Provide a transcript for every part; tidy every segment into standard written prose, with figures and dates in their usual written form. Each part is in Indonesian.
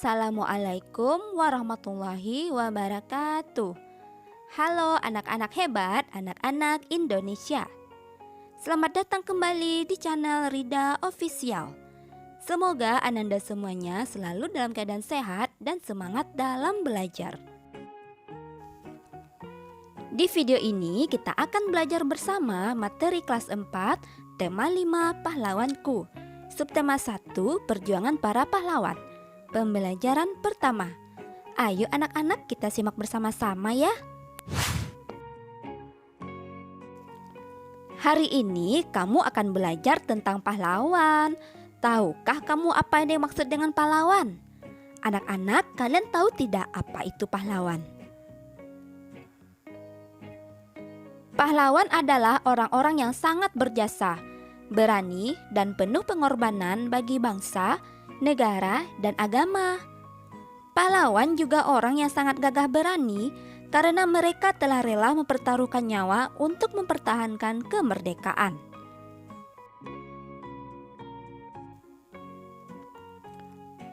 Assalamualaikum warahmatullahi wabarakatuh. Halo anak-anak hebat, anak-anak Indonesia. Selamat datang kembali di channel Rida Official. Semoga Ananda semuanya selalu dalam keadaan sehat dan semangat dalam belajar. Di video ini kita akan belajar bersama materi kelas 4, tema 5 pahlawanku. Subtema 1, perjuangan para pahlawan. Pembelajaran pertama. Ayo anak-anak kita simak bersama-sama ya. Hari ini kamu akan belajar tentang pahlawan. Tahukah kamu apa yang dimaksud dengan pahlawan? Anak-anak, kalian tahu tidak apa itu pahlawan? Pahlawan adalah orang-orang yang sangat berjasa, berani, dan penuh pengorbanan bagi bangsa, negara, dan agama. Pahlawan juga orang yang sangat gagah berani karena mereka telah rela mempertaruhkan nyawa untuk mempertahankan kemerdekaan.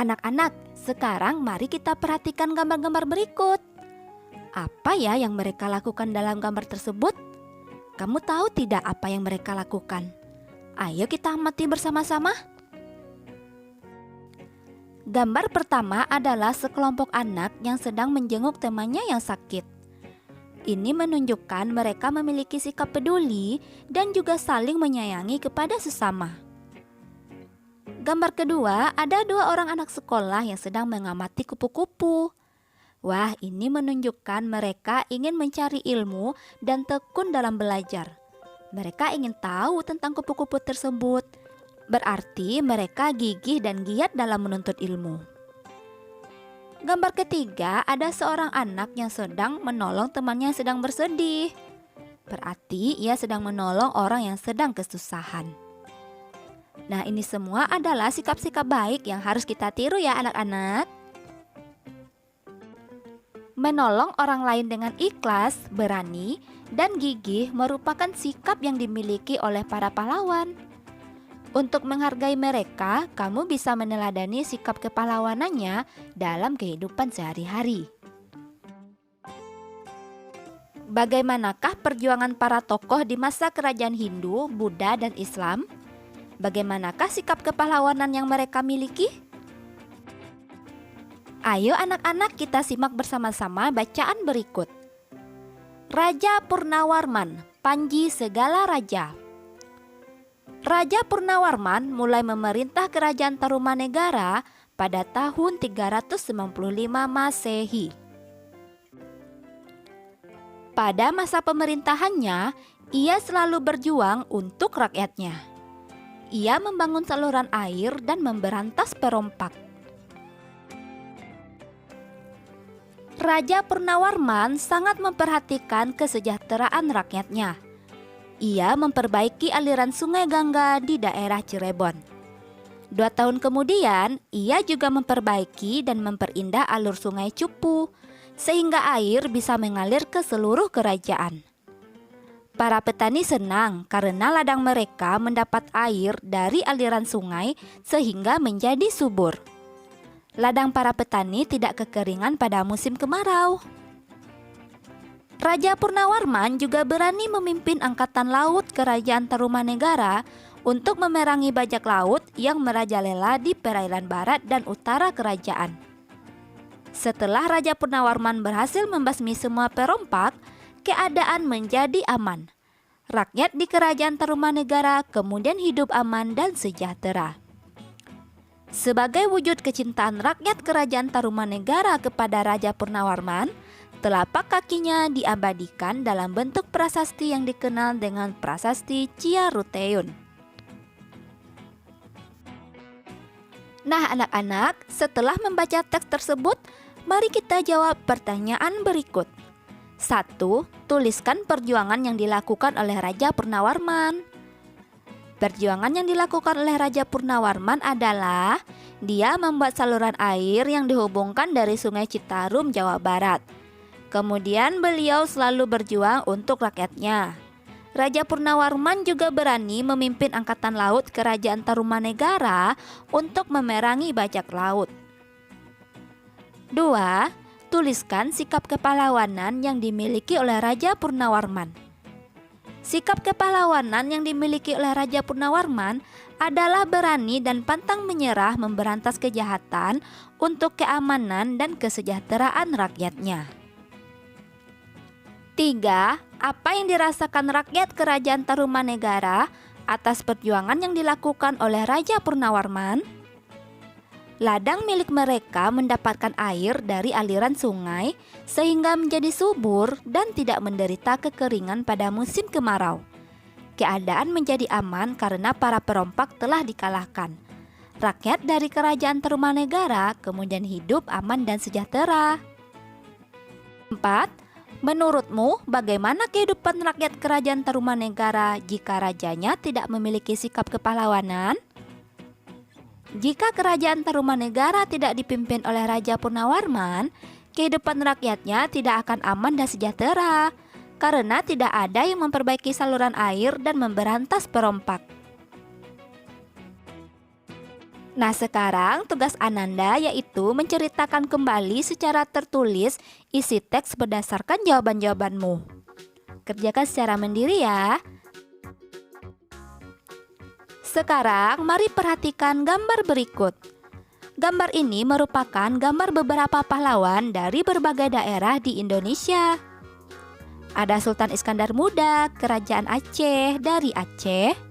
Anak-anak, sekarang mari kita perhatikan gambar-gambar berikut. Apa ya yang mereka lakukan dalam gambar tersebut? Kamu tahu tidak apa yang mereka lakukan? Ayo kita amati bersama-sama. Gambar pertama adalah sekelompok anak yang sedang menjenguk temannya yang sakit. Ini menunjukkan mereka memiliki sikap peduli dan juga saling menyayangi kepada sesama. Gambar kedua, ada dua orang anak sekolah yang sedang mengamati kupu-kupu. Wah, ini menunjukkan mereka ingin mencari ilmu dan tekun dalam belajar. Mereka ingin tahu tentang kupu-kupu tersebut. Berarti mereka gigih dan giat dalam menuntut ilmu. Gambar ketiga, ada seorang anak yang sedang menolong temannya yang sedang bersedih. Berarti ia sedang menolong orang yang sedang kesusahan. Nah, ini semua adalah sikap-sikap baik yang harus kita tiru ya anak-anak. Menolong orang lain dengan ikhlas, berani, dan gigih merupakan sikap yang dimiliki oleh para pahlawan. Untuk menghargai mereka, kamu bisa meneladani sikap kepahlawanannya dalam kehidupan sehari-hari. Bagaimanakah perjuangan para tokoh di masa kerajaan Hindu, Buddha, dan Islam? Bagaimanakah sikap kepahlawanan yang mereka miliki? Ayo anak-anak kita simak bersama-sama bacaan berikut. Raja Purnawarman, Panji segala raja. Raja Purnawarman mulai memerintah kerajaan Tarumanegara pada tahun 395 Masehi. Pada masa pemerintahannya, ia selalu berjuang untuk rakyatnya. Ia membangun saluran air dan memberantas perompak. Raja Purnawarman sangat memperhatikan kesejahteraan rakyatnya. Ia memperbaiki aliran sungai Gangga di daerah Cirebon. 2 tahun kemudian, ia juga memperbaiki dan memperindah alur sungai Cupu, sehingga air bisa mengalir ke seluruh kerajaan. Para petani senang karena ladang mereka mendapat air dari aliran sungai sehingga menjadi subur. Ladang para petani tidak kekeringan pada musim kemarau. Raja Purnawarman juga berani memimpin angkatan laut kerajaan Tarumanegara untuk memerangi bajak laut yang merajalela di perairan barat dan utara kerajaan. Setelah Raja Purnawarman berhasil membasmi semua perompak, keadaan menjadi aman. Rakyat di kerajaan Tarumanegara kemudian hidup aman dan sejahtera. Sebagai wujud kecintaan rakyat kerajaan Tarumanegara kepada Raja Purnawarman, telapak kakinya diabadikan dalam bentuk prasasti yang dikenal dengan Prasasti Ciaruteun. Nah anak-anak, setelah membaca teks tersebut, mari kita jawab pertanyaan berikut. 1. Tuliskan perjuangan yang dilakukan oleh Raja Purnawarman. Perjuangan yang dilakukan oleh Raja Purnawarman adalah dia membuat saluran air yang dihubungkan dari Sungai Citarum, Jawa Barat. Kemudian beliau selalu berjuang untuk rakyatnya. Raja Purnawarman juga berani memimpin angkatan laut kerajaan Tarumanegara untuk memerangi bajak laut. 2. Tuliskan sikap kepahlawanan yang dimiliki oleh Raja Purnawarman. Sikap kepahlawanan yang dimiliki oleh Raja Purnawarman adalah berani dan pantang menyerah memberantas kejahatan untuk keamanan dan kesejahteraan rakyatnya. 3. Apa yang dirasakan rakyat Kerajaan Tarumanegara atas perjuangan yang dilakukan oleh Raja Purnawarman? Ladang milik mereka mendapatkan air dari aliran sungai sehingga menjadi subur dan tidak menderita kekeringan pada musim kemarau. Keadaan menjadi aman karena para perompak telah dikalahkan. Rakyat dari Kerajaan Tarumanegara kemudian hidup aman dan sejahtera. 4. Menurutmu, bagaimana kehidupan rakyat Kerajaan Tarumanegara jika rajanya tidak memiliki sikap kepahlawanan? Jika Kerajaan Tarumanegara tidak dipimpin oleh Raja Purnawarman, kehidupan rakyatnya tidak akan aman dan sejahtera, karena tidak ada yang memperbaiki saluran air dan memberantas perompak. Nah, sekarang tugas Ananda yaitu menceritakan kembali secara tertulis isi teks berdasarkan jawaban-jawabanmu. Kerjakan secara mandiri ya. Sekarang mari perhatikan gambar berikut. Gambar ini merupakan gambar beberapa pahlawan dari berbagai daerah di Indonesia. Ada Sultan Iskandar Muda, Kerajaan Aceh dari Aceh.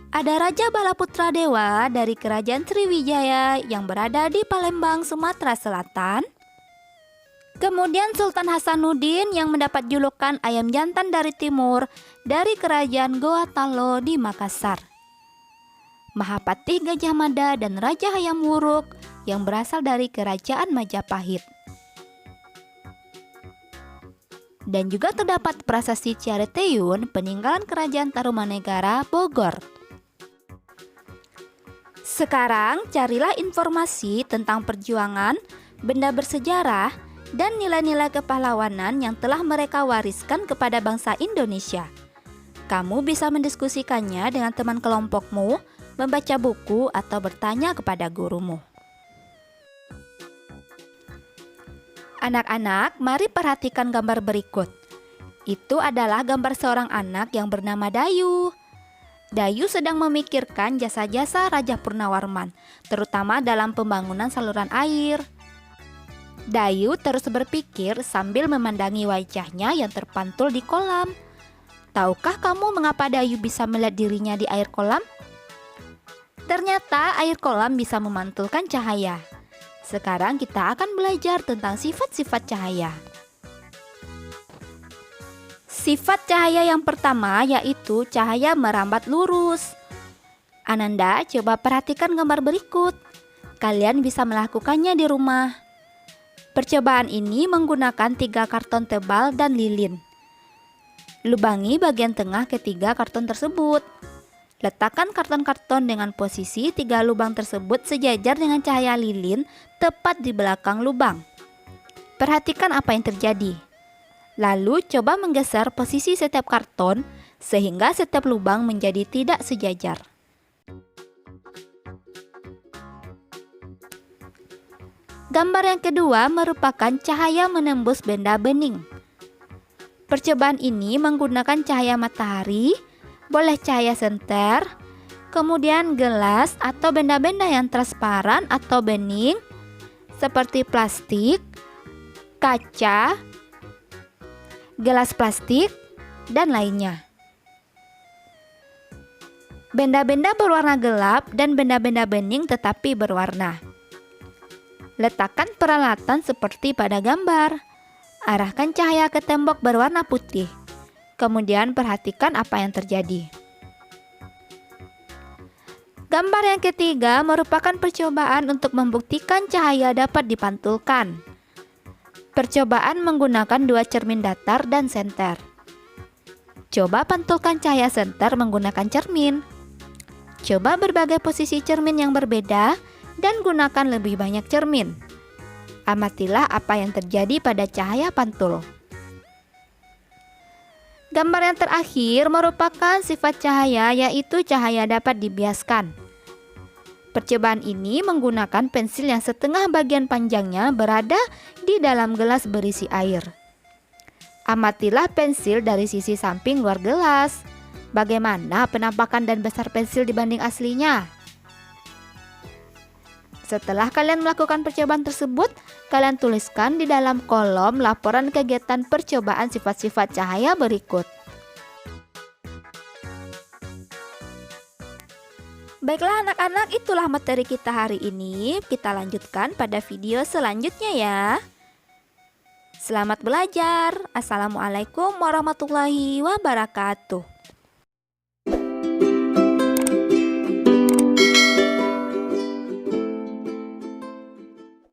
Ada Raja Balaputra Dewa dari Kerajaan Sriwijaya yang berada di Palembang, Sumatera Selatan. Kemudian Sultan Hasanuddin yang mendapat julukan Ayam Jantan dari Timur dari Kerajaan Goa Talo di Makassar. Mahapatih Gajah Mada dan Raja Hayam Wuruk yang berasal dari Kerajaan Majapahit. Dan juga terdapat prasasti Ciareteyun peninggalan Kerajaan Tarumanegara Bogor. Sekarang carilah informasi tentang perjuangan, benda bersejarah, dan nilai-nilai kepahlawanan yang telah mereka wariskan kepada bangsa Indonesia. Kamu bisa mendiskusikannya dengan teman kelompokmu, membaca buku, atau bertanya kepada gurumu. Anak-anak, mari perhatikan gambar berikut. Itu adalah gambar seorang anak yang bernama Dayu. Dayu sedang memikirkan jasa-jasa Raja Purnawarman, terutama dalam pembangunan saluran air. Dayu terus berpikir sambil memandangi wajahnya yang terpantul di kolam. Tahukah kamu mengapa Dayu bisa melihat dirinya di air kolam? Ternyata air kolam bisa memantulkan cahaya. Sekarang kita akan belajar tentang sifat-sifat cahaya. Sifat cahaya yang pertama yaitu cahaya merambat lurus. Ananda, coba perhatikan gambar berikut. Kalian bisa melakukannya di rumah. Percobaan ini menggunakan 3 karton tebal dan lilin. Lubangi bagian tengah ketiga karton tersebut. Letakkan karton-karton dengan posisi 3 lubang tersebut sejajar dengan cahaya lilin tepat di belakang lubang. Perhatikan apa yang terjadi. Lalu coba menggeser posisi setiap karton sehingga setiap lubang menjadi tidak sejajar. Gambar yang kedua merupakan cahaya menembus benda bening. Percobaan ini menggunakan cahaya matahari, boleh cahaya senter, kemudian gelas atau benda-benda yang transparan atau bening seperti plastik, kaca, gelas plastik, dan lainnya. Benda-benda berwarna gelap dan benda-benda bening tetapi berwarna. Letakkan peralatan seperti pada gambar. Arahkan cahaya ke tembok berwarna putih. Kemudian perhatikan apa yang terjadi. Gambar yang ketiga merupakan percobaan untuk membuktikan cahaya dapat dipantulkan. Percobaan menggunakan 2 cermin datar dan senter. Coba pantulkan cahaya senter menggunakan cermin. Coba berbagai posisi cermin yang berbeda dan gunakan lebih banyak cermin. Amatilah apa yang terjadi pada cahaya pantul. Gambar yang terakhir merupakan sifat cahaya yaitu cahaya dapat dibiaskan. Percobaan ini menggunakan pensil yang setengah bagian panjangnya berada di dalam gelas berisi air. Amatilah pensil dari sisi samping luar gelas. Bagaimana penampakan dan besar pensil dibanding aslinya? Setelah kalian melakukan percobaan tersebut, kalian tuliskan di dalam kolom laporan kegiatan percobaan sifat-sifat cahaya berikut. Baiklah anak-anak, itulah materi kita hari ini. Kita lanjutkan pada video selanjutnya ya. Selamat belajar. Assalamualaikum warahmatullahi wabarakatuh.